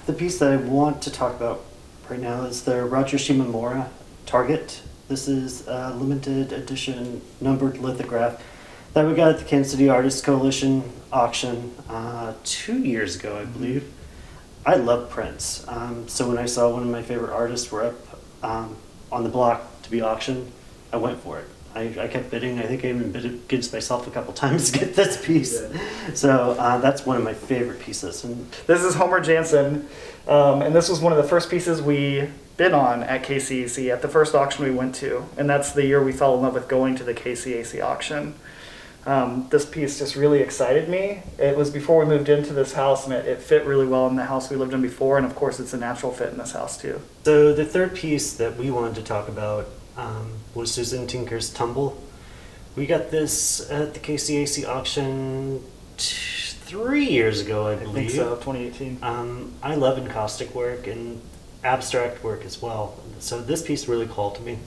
The piece that I want to talk about right now is the Roger Shimamura Target. This is a limited edition numbered lithograph that we got at the Kansas City Artists Coalition auction 2 years ago, I believe. I love prints, so when I saw one of my favorite artists were up on the block to be auctioned, I went for it. I kept bidding. I think I even bid against myself a couple times to get this piece. So that's one of my favorite pieces. And this is Homer Jansen, and this was one of the first pieces we bid on at KCAC at the first auction we went to, and that's the year we fell in love with going to the KCAC auction. This piece just really excited me. It was before we moved into this house, and it fit really well in the house we lived in before, and of course it's a natural fit in this house too. So the third piece that we wanted to talk about was Susan Tinker's Tumble. We got this at the KCAC auction 3 years ago, I believe. I think so, 2018. I love encaustic work and abstract work as well. So this piece really called to me.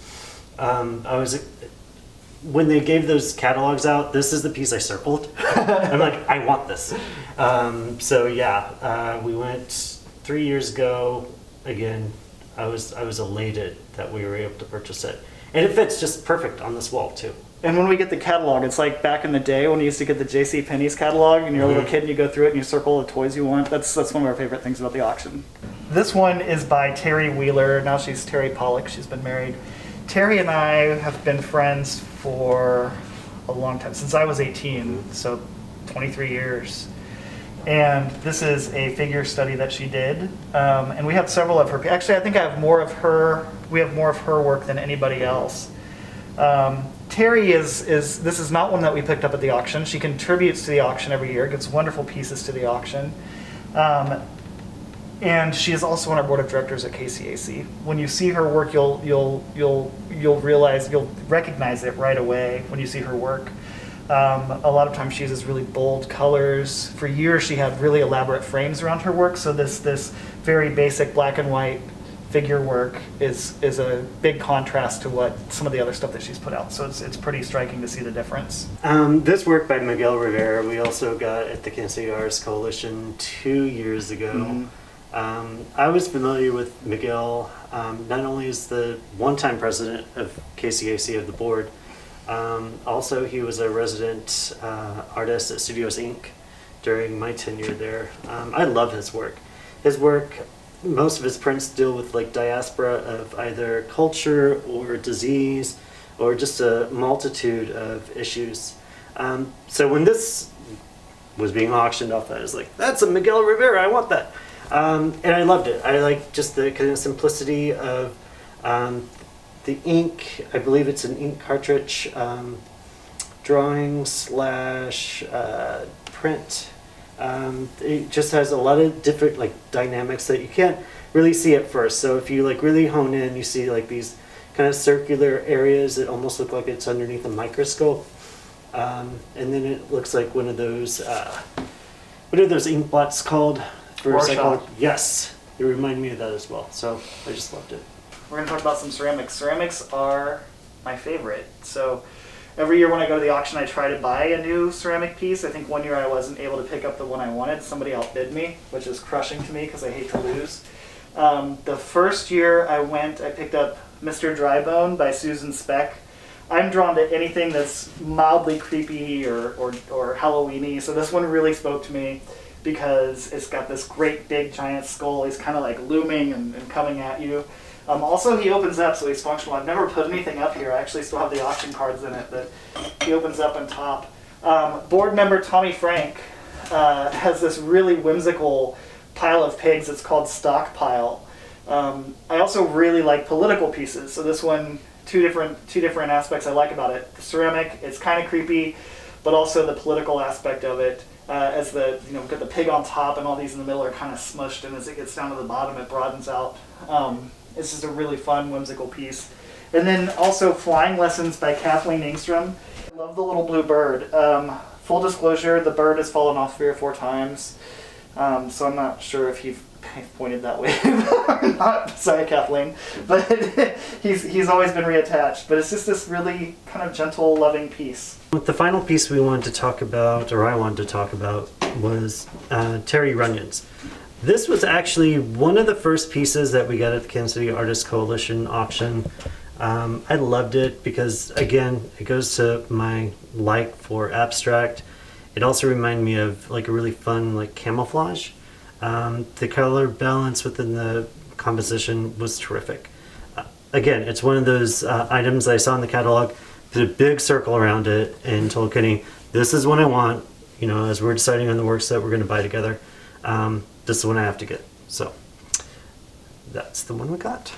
When they gave those catalogs out, this is the piece I circled. I'm like, I want this. So yeah, we went 3 years ago. Again, I was elated that we were able to purchase it, and it fits just perfect on this wall too. And when we get the catalog, it's like back in the day when you used to get the J.C. Penney's catalog, and you're a little kid and you go through it and you circle the toys you want. That's one of our favorite things about the auction. This one is by Terry Wheeler. Now she's Terry Pollock. She's been married. Terry and I have been friends for a long time, since I was 18, so 23 years. And this is a figure study that she did, and we have several of her. Actually, I think I have more of her. We have more of her work than anybody else. Terry this is not one that we picked up at the auction. She contributes to the auction every year, gives wonderful pieces to the auction. And she is also on our board of directors at KCAC. When you see her work, you'll recognize it right away when you see her work. A lot of times she uses really bold colors. For years she had really elaborate frames around her work, so this very basic black and white figure work is a big contrast to what some of the other stuff that she's put out. So it's pretty striking to see the difference. This work by Miguel Rivera we also got at the Kansas City Artists Coalition 2 years ago. I was familiar with Miguel, not only as the one-time president of KCAC of the board, also he was a resident artist at Studios Inc. during my tenure there. I love his work. Most of his prints deal with like diaspora of either culture or disease or just a multitude of issues. So when this was being auctioned off, I was like, that's a Miguel Rivera, I want that. And I loved it. I like just the kind of simplicity of the ink. I believe it's an ink cartridge drawing / print. It just has a lot of different like dynamics that you can't really see at first. So if you like really hone in, you see like these kind of circular areas that almost look like it's underneath a microscope. And then it looks like one of those, what are those ink blots called? Yes, it reminded me of that as well. So I just loved it. We're going to talk about some ceramics. Ceramics are my favorite. So every year when I go to the auction, I try to buy a new ceramic piece. I think one year I wasn't able to pick up the one I wanted. Somebody outbid me, which is crushing to me because I hate to lose. The first year I went, I picked up Mr. Drybone by Susan Speck. I'm drawn to anything that's mildly creepy or Halloween-y, so this one really spoke to me because it's got this great big giant skull. He's kind of like looming and coming at you. Also, he opens up, so he's functional. I've never put anything up here. I actually still have the auction cards in it, but he opens up on top. Board member Tommy Frank has this really whimsical pile of pigs. It's called Stockpile. I also really like political pieces. So this one, two different aspects I like about it. The ceramic, it's kind of creepy, but also the political aspect of it. As we've got the pig on top and all these in the middle are kind of smushed, and as it gets down to the bottom, it broadens out. It's just a really fun, whimsical piece. And then also Flying Lessons by Kathleen Engstrom. I love the little blue bird. Full disclosure, the bird has fallen off 3 or 4 times, so I'm not sure if he pointed that way or not. Sorry, Kathleen. But he's always been reattached. But it's just this really kind of gentle, loving piece. The final piece we wanted to talk about, or I wanted to talk about, was Terry Runyon's. This was actually one of the first pieces that we got at the Kansas City Artists Coalition auction. I loved it because, again, it goes to my like for abstract. It also reminded me of like a really fun like camouflage. The color balance within the composition was terrific. Again, it's one of those items I saw in the catalog, did a big circle around it and told Kenny, this is what I want, you know, as we're deciding on the works that we're going to buy together. This is the one I have to get. So that's the one we got.